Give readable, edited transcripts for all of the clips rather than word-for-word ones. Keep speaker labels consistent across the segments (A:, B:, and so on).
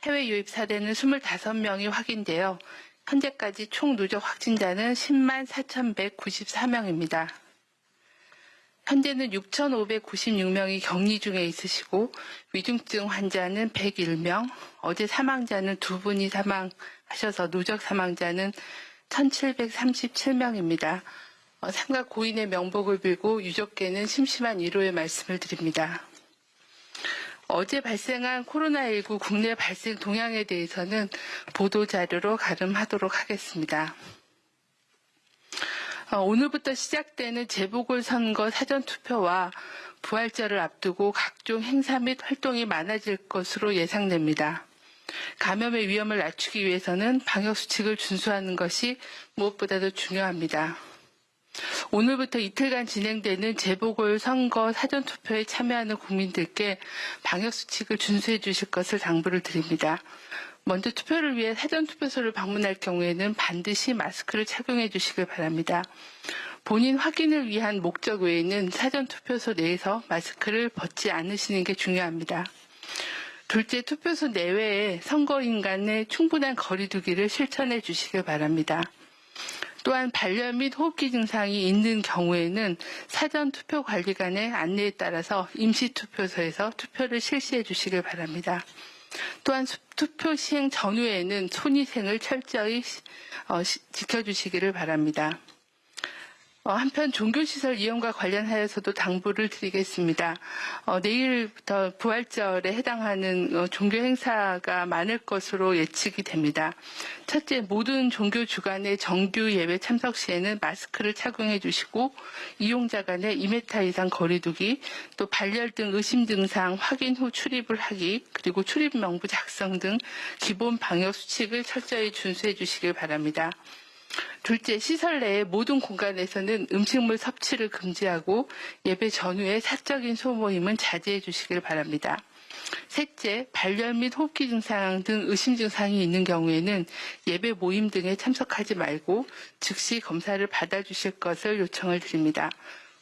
A: 해외 유입 사례는 25명이 확인되어 현재까지 총 누적 확진자는 10만 4,194명입니다. 현재는 6,596명이 격리 중에 있으시고 위중증 환자는 101명, 어제 사망자는 2분이 사망하셔서 누적 사망자는 1,737명입니다. 삼가 고인의 명복을 빌고 유족께는 심심한 위로의 말씀을 드립니다. 어제 발생한 코로나19 국내 발생 동향에 대해서는 보도자료로 가름하도록 하겠습니다. 오늘부터 시작되는 재보궐선거 사전투표와 부활절을 앞두고 각종 행사 및 활동이 많아질 것으로 예상됩니다. 감염의 위험을 낮추기 위해서는 방역수칙을 준수하는 것이 무엇보다도 중요합니다. 오늘부터 이틀간 진행되는 재보궐선거 사전투표에 참여하는 국민들께 방역수칙을 준수해 주실 것을 당부를 드립니다. 먼저 투표를 위해 사전투표소를 방문할 경우에는 반드시 마스크를 착용해 주시길 바랍니다. 본인 확인을 위한 목적 외에는 사전투표소 내에서 마스크를 벗지 않으시는 게 중요합니다. 둘째, 투표소 내외에 선거인 간의 충분한 거리 두기를 실천해 주시길 바랍니다. 또한 발열 및 호흡기 증상이 있는 경우에는 사전투표관리관의 안내에 따라서 임시투표소에서 투표를 실시해 주시길 바랍니다. 또한 투표 시행 전후에는 손위생을 철저히 지켜주시기를 바랍니다. 한편 종교시설 이용과 관련하여서도 당부를 드리겠습니다. 내일부터 부활절에 해당하는 종교 행사가 많을 것으로 예측이 됩니다. 첫째, 모든 종교 주간의 정규 예배 참석 시에는 마스크를 착용해 주시고 이용자 간의 2m 이상 거리 두기, 또 발열 등 의심 증상 확인 후 출입을 하기, 그리고 출입 명부 작성 등 기본 방역 수칙을 철저히 준수해 주시길 바랍니다. 둘째, 시설 내의 모든 공간에서는 음식물 섭취를 금지하고 예배 전후에 사적인 소모임은 자제해 주시길 바랍니다. 셋째, 발열 및 호흡기 증상 등 의심 증상이 있는 경우에는 예배 모임 등에 참석하지 말고 즉시 검사를 받아주실 것을 요청을 드립니다.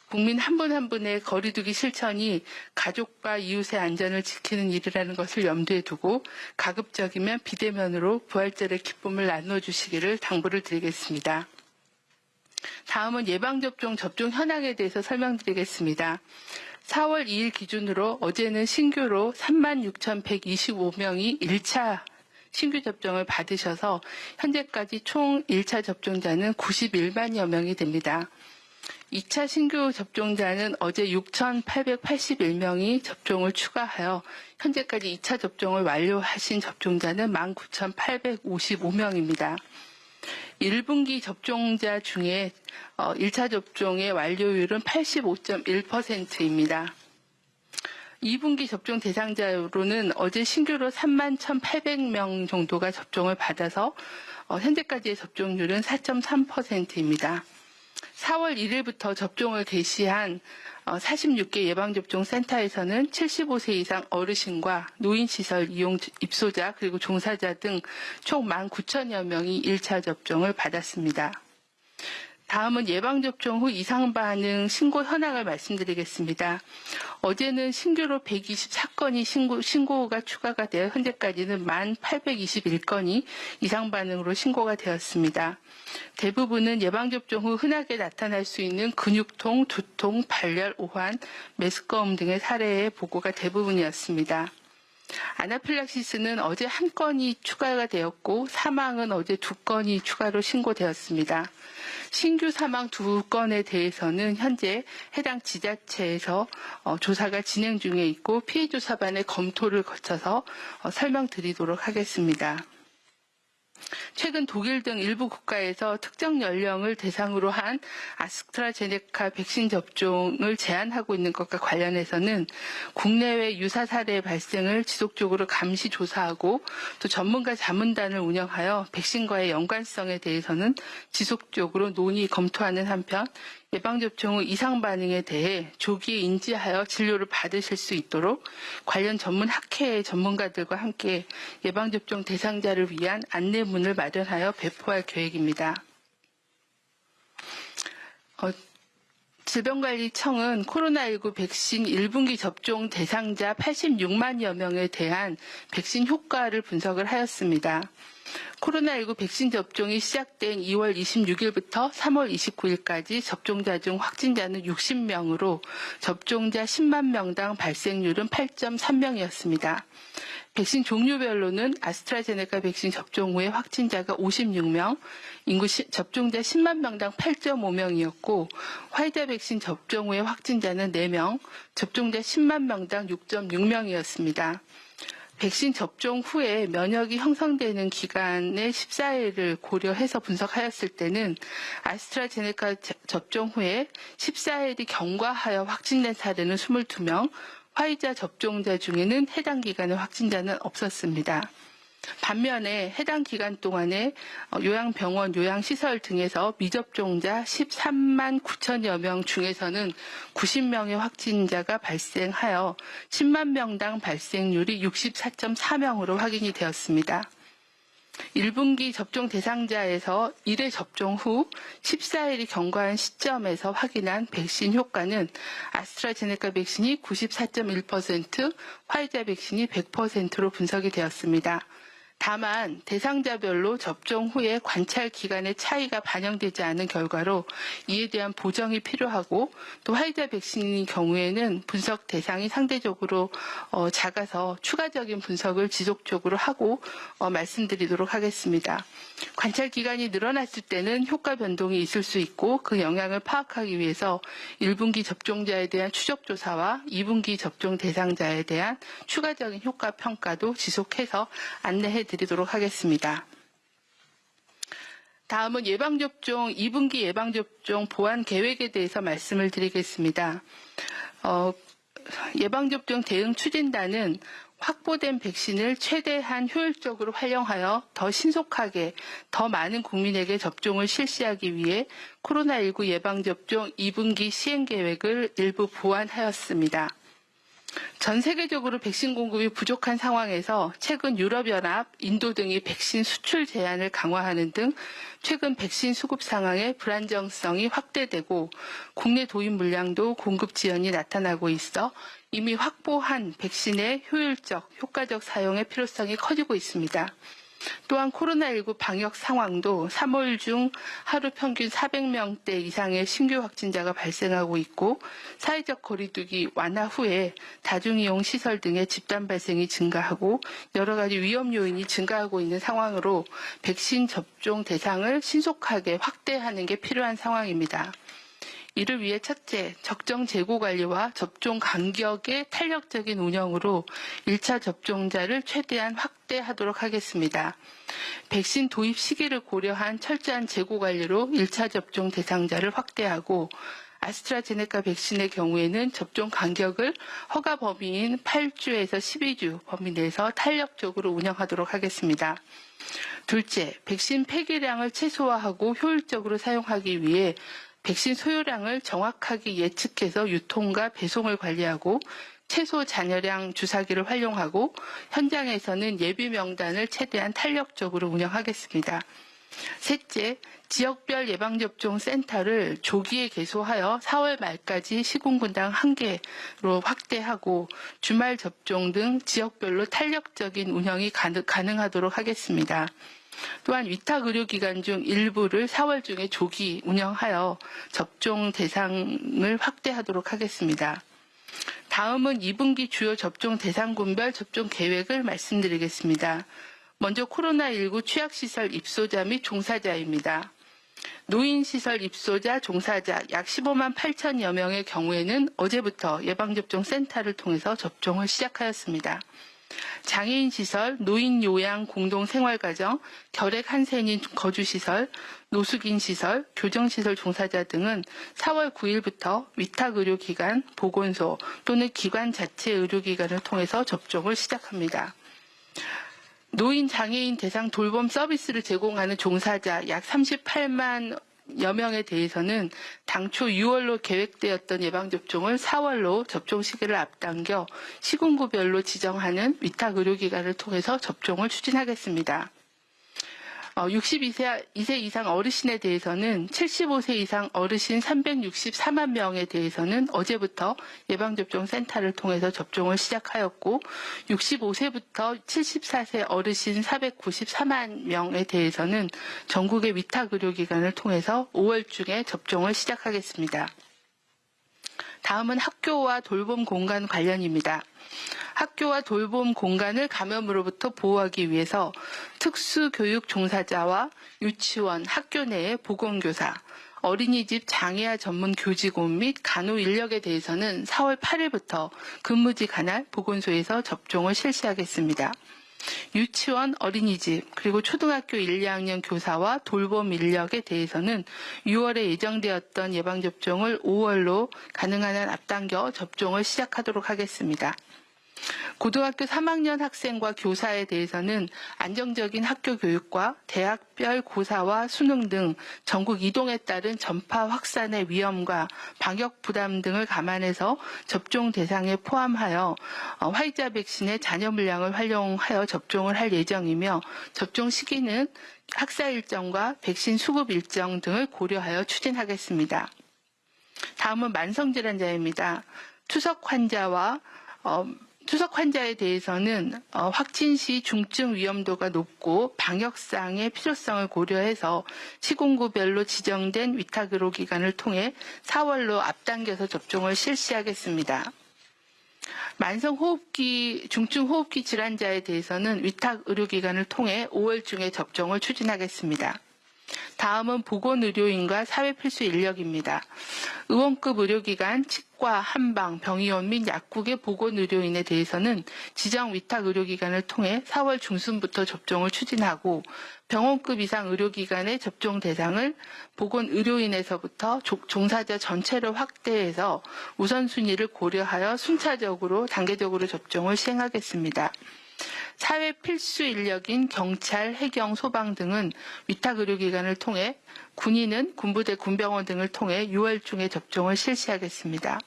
A: 국민 한 분 한 분의 거리두기 실천이 가족과 이웃의 안전을 지키는 일이라는 것을 염두에 두고 가급적이면 비대면으로 부활절의 기쁨을 나눠주시기를 당부를 드리겠습니다. 다음은 예방접종 접종 현황에 대해서 설명드리겠습니다. 4월 2일 기준으로 어제는 신규로 36,125명이 1차 신규 접종을 받으셔서 현재까지 총 1차 접종자는 91만여 명이 됩니다. 2차 신규 접종자는 어제 6,881명이 접종을 추가하여 현재까지 2차 접종을 완료하신 접종자는 19,855명입니다. 1분기 접종자 중에 1차 접종의 완료율은 85.1%입니다. 2분기 접종 대상자로는 어제 신규로 31,800명 정도가 접종을 받아서 현재까지의 접종률은 4.3%입니다. 4월 1일부터 접종을 개시한 46개 예방접종센터에서는 75세 이상 어르신과 노인시설 이용 입소자 그리고 종사자 등 총 19,000여 명이 1차 접종을 받았습니다. 다음은 예방접종 후 이상반응 신고 현황을 말씀드리겠습니다. 어제는 신규로 124건이 신고가 추가가 되어 현재까지는 1,821건이 이상반응으로 신고가 되었습니다. 대부분은 예방접종 후 흔하게 나타날 수 있는 근육통, 두통, 발열, 오한, 메스꺼움 등의 사례의 보고가 대부분이었습니다. 아나필락시스는 어제 1건이 추가가 되었고 사망은 어제 2건이 추가로 신고되었습니다. 신규 사망 2건에 대해서는 현재 해당 지자체에서 조사가 진행 중에 있고 피해조사반의 검토를 거쳐서 설명드리도록 하겠습니다. 최근 독일 등 일부 국가에서 특정 연령을 대상으로 한 아스트라제네카 백신 접종을 제한하고 있는 것과 관련해서는 국내외 유사 사례 발생을 지속적으로 감시 조사하고 또 전문가 자문단을 운영하여 백신과의 연관성에 대해서는 지속적으로 논의 검토하는 한편 예방접종 후 이상 반응에 대해 조기에 인지하여 진료를 받으실 수 있도록 관련 전문 학회 전문가들과 함께 예방접종 대상자를 위한 안내문을 마련하여 배포할 계획입니다. 질병관리청은 코로나19 백신 1분기 접종 대상자 86만여 명에 대한 백신 효과를 분석을 하였습니다. 코로나19 백신 접종이 시작된 2월 26일부터 3월 29일까지 접종자 중 확진자는 60명으로 접종자 10만 명당 발생률은 8.3명이었습니다. 백신 종류별로는 아스트라제네카 백신 접종 후에 확진자가 56명, 인구 접종자 10만 명당 8.5명이었고 화이자 백신 접종 후에 확진자는 4명, 접종자 10만 명당 6.6명이었습니다. 백신 접종 후에 면역이 형성되는 기간의 14일을 고려해서 분석하였을 때는 아스트라제네카 접종 후에 14일이 경과하여 확진된 사례는 22명, 화이자 접종자 중에는 해당 기간에 확진자는 없었습니다. 반면에 해당 기간 동안에 요양병원, 요양시설 등에서 미접종자 13만 9천여 명 중에서는 90명의 확진자가 발생하여 10만 명당 발생률이 64.4명으로 확인이 되었습니다. 1분기 접종 대상자에서 1회 접종 후 14일이 경과한 시점에서 확인한 백신 효과는 아스트라제네카 백신이 94.1%, 화이자 백신이 100%로 분석이 되었습니다. 다만 대상자별로 접종 후에 관찰 기간의 차이가 반영되지 않은 결과로 이에 대한 보정이 필요하고 또 화이자 백신인 경우에는 분석 대상이 상대적으로 작아서 추가적인 분석을 지속적으로 하고 말씀드리도록 하겠습니다. 관찰 기간이 늘어났을 때는 효과 변동이 있을 수 있고 그 영향을 파악하기 위해서 1분기 접종자에 대한 추적 조사와 2분기 접종 대상자에 대한 추가적인 효과 평가도 지속해서 안내해 드리도록 하겠습니다. 다음은 예방접종, 2분기 예방접종 보완 계획에 대해서 말씀을 드리겠습니다. 예방접종 대응 추진단은 확보된 백신을 최대한 효율적으로 활용하여 더 신속하게 더 많은 국민에게 접종을 실시하기 위해 코로나19 예방접종 2분기 시행계획을 일부 보완하였습니다. 전 세계적으로 백신 공급이 부족한 상황에서 최근 유럽연합, 인도 등이 백신 수출 제한을 강화하는 등 최근 백신 수급 상황의 불안정성이 확대되고 국내 도입 물량도 공급 지연이 나타나고 있어 이미 확보한 백신의 효율적, 효과적 사용의 필요성이 커지고 있습니다. 또한 코로나19 방역 상황도 3월 중 하루 평균 400명대 이상의 신규 확진자가 발생하고 있고 사회적 거리두기 완화 후에 다중이용 시설 등의 집단 발생이 증가하고 여러 가지 위험 요인이 증가하고 있는 상황으로 백신 접종 대상을 신속하게 확대하는 게 필요한 상황입니다. 이를 위해 첫째, 적정 재고 관리와 접종 간격의 탄력적인 운영으로 1차 접종자를 최대한 확대하도록 하겠습니다. 백신 도입 시기를 고려한 철저한 재고 관리로 1차 접종 대상자를 확대하고 아스트라제네카 백신의 경우에는 접종 간격을 허가 범위인 8주에서 12주 범위 내에서 탄력적으로 운영하도록 하겠습니다. 둘째, 백신 폐기량을 최소화하고 효율적으로 사용하기 위해 백신 소요량을 정확하게 예측해서 유통과 배송을 관리하고 최소 잔여량 주사기를 활용하고 현장에서는 예비 명단을 최대한 탄력적으로 운영하겠습니다. 셋째, 지역별 예방접종 센터를 조기에 개소하여 4월 말까지 시군구당 1개로 확대하고 주말 접종 등 지역별로 탄력적인 운영이 가능하도록 하겠습니다. 또한 위탁 의료기관 중 일부를 4월 중에 조기 운영하여 접종 대상을 확대하도록 하겠습니다. 다음은 2분기 주요 접종 대상군별 접종 계획을 말씀드리겠습니다. 먼저 코로나19 취약시설 입소자 및 종사자입니다. 노인시설 입소자, 종사자 약 15만 8천여 명의 경우에는 어제부터 예방접종 센터를 통해서 접종을 시작하였습니다. 장애인시설, 노인요양 공동생활가정, 결핵한센인 거주시설, 노숙인시설, 교정시설 종사자 등은 4월 9일부터 위탁의료기관, 보건소 또는 기관 자체 의료기관을 통해서 접종을 시작합니다. 노인 장애인 대상 돌봄 서비스를 제공하는 종사자 약 38만 여 명에 대해서는 당초 6월로 계획되었던 예방접종을 4월로 접종 시기를 앞당겨 시군구별로 지정하는 위탁의료기관을 통해서 접종을 추진하겠습니다. 62세 이상 어르신에 대해서는 75세 이상 어르신 364만 명에 대해서는 어제부터 예방접종센터를 통해서 접종을 시작하였고 65세부터 74세 어르신 494만 명에 대해서는 전국의 위탁의료기관을 통해서 5월 중에 접종을 시작하겠습니다. 다음은 학교와 돌봄 공간 관련입니다. 학교와 돌봄 공간을 감염으로부터 보호하기 위해서 특수교육 종사자와 유치원, 학교 내의 보건교사, 어린이집 장애아 전문 교직원 및 간호 인력에 대해서는 4월 8일부터 근무지 관할 보건소에서 접종을 실시하겠습니다. 유치원, 어린이집, 그리고 초등학교 1, 2학년 교사와 돌봄 인력에 대해서는 6월에 예정되었던 예방접종을 5월로 가능한 한 앞당겨 접종을 시작하도록 하겠습니다. 고등학교 3학년 학생과 교사에 대해서는 안정적인 학교 교육과 대학별 고사와 수능 등 전국 이동에 따른 전파 확산의 위험과 방역 부담 등을 감안해서 접종 대상에 포함하여 화이자 백신의 잔여 물량을 활용하여 접종을 할 예정이며 접종 시기는 학사 일정과 백신 수급 일정 등을 고려하여 추진하겠습니다. 다음은 만성질환자입니다. 투석 환자에 대해서는 확진 시 중증 위험도가 높고 방역상의 필요성을 고려해서 시군구별로 지정된 위탁의료기관을 통해 4월로 앞당겨서 접종을 실시하겠습니다. 중증호흡기 질환자에 대해서는 위탁의료기관을 통해 5월 중에 접종을 추진하겠습니다. 다음은 보건의료인과 사회필수 인력입니다. 의원급 의료기관, 치과, 한방, 병의원 및 약국의 보건의료인에 대해서는 지정 위탁의료기관을 통해 4월 중순부터 접종을 추진하고 병원급 이상 의료기관의 접종 대상을 보건의료인에서부터 종사자 전체로 확대해서 우선순위를 고려하여 순차적으로 단계적으로 접종을 시행하겠습니다. 사회 필수 인력인 경찰, 해경, 소방 등은 위탁의료기관을 통해 군인은 군부대, 군병원 등을 통해 6월 중에 접종을 실시하겠습니다.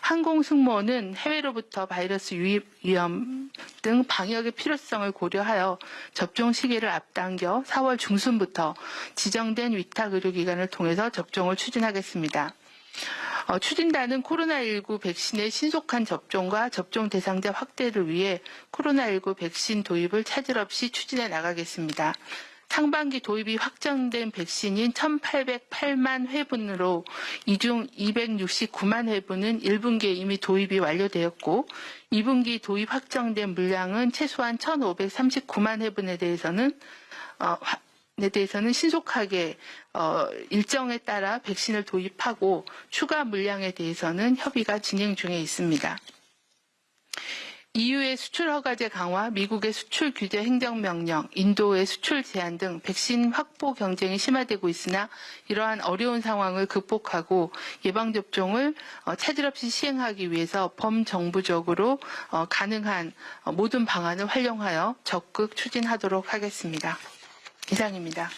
A: 항공승무원은 해외로부터 바이러스 유입 위험 등 방역의 필요성을 고려하여 접종 시기를 앞당겨 4월 중순부터 지정된 위탁의료기관을 통해서 접종을 추진하겠습니다. 추진단은 코로나19 백신의 신속한 접종과 접종 대상자 확대를 위해 코로나19 백신 도입을 차질 없이 추진해 나가겠습니다. 상반기 도입이 확정된 백신인 1,808만 회분으로 이 중 269만 회분은 1분기에 이미 도입이 완료되었고 2분기 도입 확정된 물량은 최소한 1,539만 회분에 대해서는 신속하게 일정에 따라 백신을 도입하고 추가 물량에 대해서는 협의가 진행 중에 있습니다. EU의 수출 허가제 강화, 미국의 수출 규제 행정명령, 인도의 수출 제한 등 백신 확보 경쟁이 심화되고 있으나 이러한 어려운 상황을 극복하고 예방접종을 차질 없이 시행하기 위해서 범정부적으로 가능한 모든 방안을 활용하여 적극 추진하도록 하겠습니다. 이상입니다.